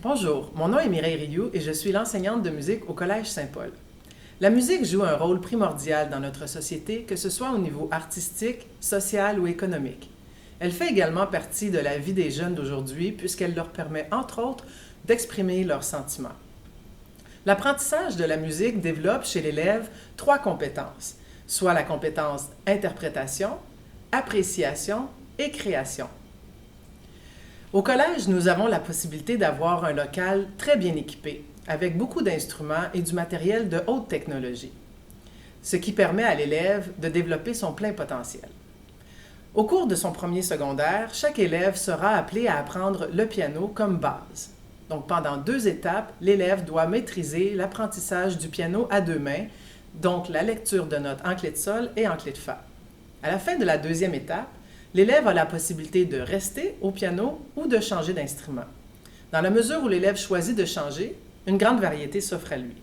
Bonjour, mon nom est Mireille Rioux et je suis l'enseignante de musique au Collège Saint-Paul. La musique joue un rôle primordial dans notre société, que ce soit au niveau artistique, social ou économique. Elle fait également partie de la vie des jeunes d'aujourd'hui puisqu'elle leur permet, entre autres, d'exprimer leurs sentiments. L'apprentissage de la musique développe chez l'élève 3 compétences, soit la compétence interprétation, appréciation et création. Au collège, nous avons la possibilité d'avoir un local très bien équipé, avec beaucoup d'instruments et du matériel de haute technologie, ce qui permet à l'élève de développer son plein potentiel. Au cours de son premier secondaire, chaque élève sera appelé à apprendre le piano comme base. Donc, pendant 2 étapes, l'élève doit maîtriser l'apprentissage du piano à 2 mains, donc la lecture de notes en clé de sol et en clé de fa. À la fin de la 2e étape, l'élève a la possibilité de rester au piano ou de changer d'instrument. Dans la mesure où l'élève choisit de changer, une grande variété s'offre à lui.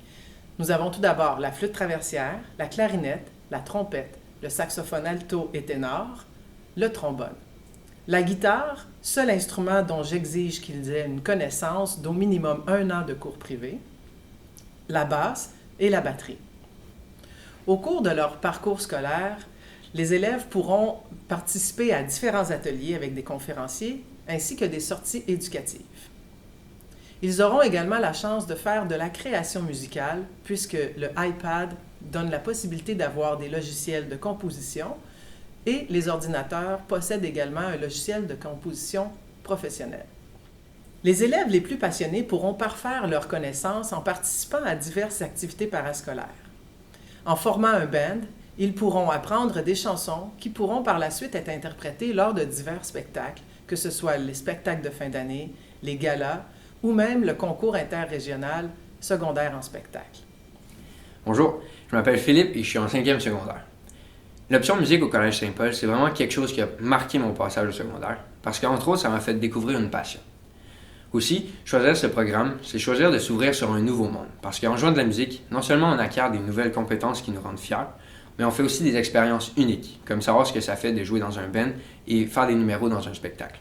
Nous avons tout d'abord la flûte traversière, la clarinette, la trompette, le saxophone alto et ténor, le trombone. La guitare, seul instrument dont j'exige qu'ils aient une connaissance d'au minimum 1 an de cours privés, la basse et la batterie. Au cours de leur parcours scolaire, les élèves pourront participer à différents ateliers avec des conférenciers ainsi que des sorties éducatives. Ils auront également la chance de faire de la création musicale puisque le iPad donne la possibilité d'avoir des logiciels de composition et les ordinateurs possèdent également un logiciel de composition professionnelle. Les élèves les plus passionnés pourront parfaire leurs connaissances en participant à diverses activités parascolaires. En formant un band, ils pourront apprendre des chansons qui pourront par la suite être interprétées lors de divers spectacles, que ce soit les spectacles de fin d'année, les galas ou même le concours interrégional secondaire en spectacle. Bonjour, je m'appelle Philippe et je suis en 5e secondaire. L'option musique au Collège Saint-Paul, c'est vraiment quelque chose qui a marqué mon passage au secondaire, parce qu'entre autres, ça m'a fait découvrir une passion. Aussi, choisir ce programme, c'est choisir de s'ouvrir sur un nouveau monde, parce qu'en jouant de la musique, non seulement on acquiert des nouvelles compétences qui nous rendent fiers, mais on fait aussi des expériences uniques, comme savoir ce que ça fait de jouer dans un band et faire des numéros dans un spectacle.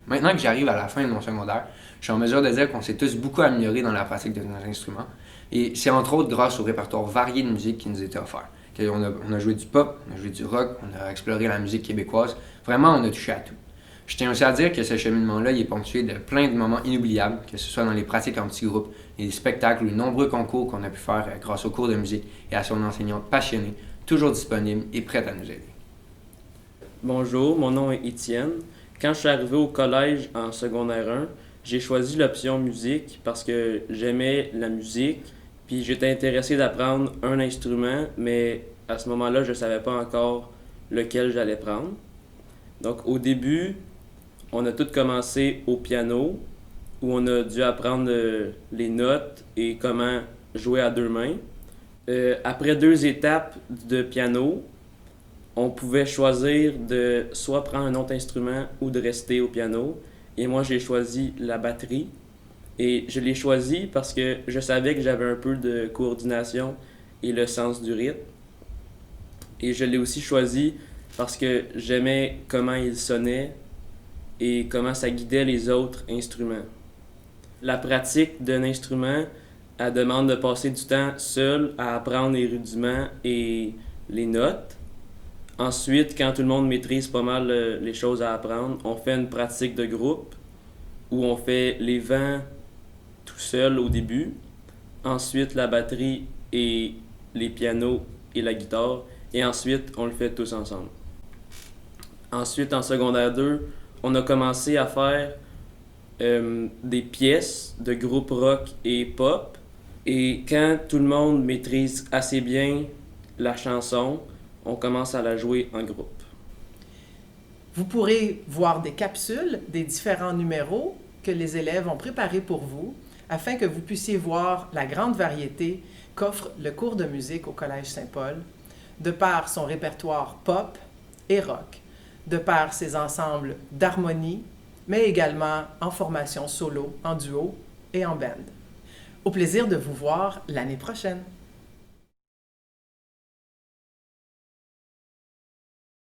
Maintenant que j'arrive à la fin de mon secondaire, je suis en mesure de dire qu'on s'est tous beaucoup améliorés dans la pratique de nos instruments, et c'est entre autres grâce au répertoire varié de musique qui nous était offert. On a joué du pop, on a joué du rock, on a exploré la musique québécoise, vraiment on a touché à tout. Je tiens aussi à dire que ce cheminement-là il est ponctué de plein de moments inoubliables, que ce soit dans les pratiques en petits groupes, les spectacles ou les nombreux concours qu'on a pu faire grâce aux cours de musique et à son enseignante passionnée, toujours disponible et prête à nous aider. Bonjour, mon nom est Étienne. Quand je suis arrivé au collège en secondaire 1, j'ai choisi l'option musique parce que j'aimais la musique, puis j'étais intéressé d'apprendre un instrument, mais à ce moment-là, je ne savais pas encore lequel j'allais prendre. Donc au début, on a tout commencé au piano, où on a dû apprendre les notes et comment jouer à 2 mains. Après 2 étapes de piano, on pouvait choisir de soit prendre un autre instrument ou de rester au piano. Et moi, j'ai choisi la batterie. Et je l'ai choisi parce que je savais que j'avais un peu de coordination et le sens du rythme. Et je l'ai aussi choisi parce que j'aimais comment il sonnait et comment ça guidait les autres instruments. La pratique d'un instrument, elle demande de passer du temps seul à apprendre les rudiments et les notes. Ensuite, quand tout le monde maîtrise pas mal les choses à apprendre, on fait une pratique de groupe où on fait les vents tout seul au début. Ensuite, la batterie et les pianos et la guitare. Et ensuite, on le fait tous ensemble. Ensuite, en secondaire 2, on a commencé à faire des pièces de groupe rock et pop. Et quand tout le monde maîtrise assez bien la chanson, on commence à la jouer en groupe. Vous pourrez voir des capsules des différents numéros que les élèves ont préparés pour vous afin que vous puissiez voir la grande variété qu'offre le cours de musique au Collège Saint-Paul, de par son répertoire pop et rock, de par ses ensembles d'harmonie, mais également en formation solo, en duo et en band. Au plaisir de vous voir l'année prochaine!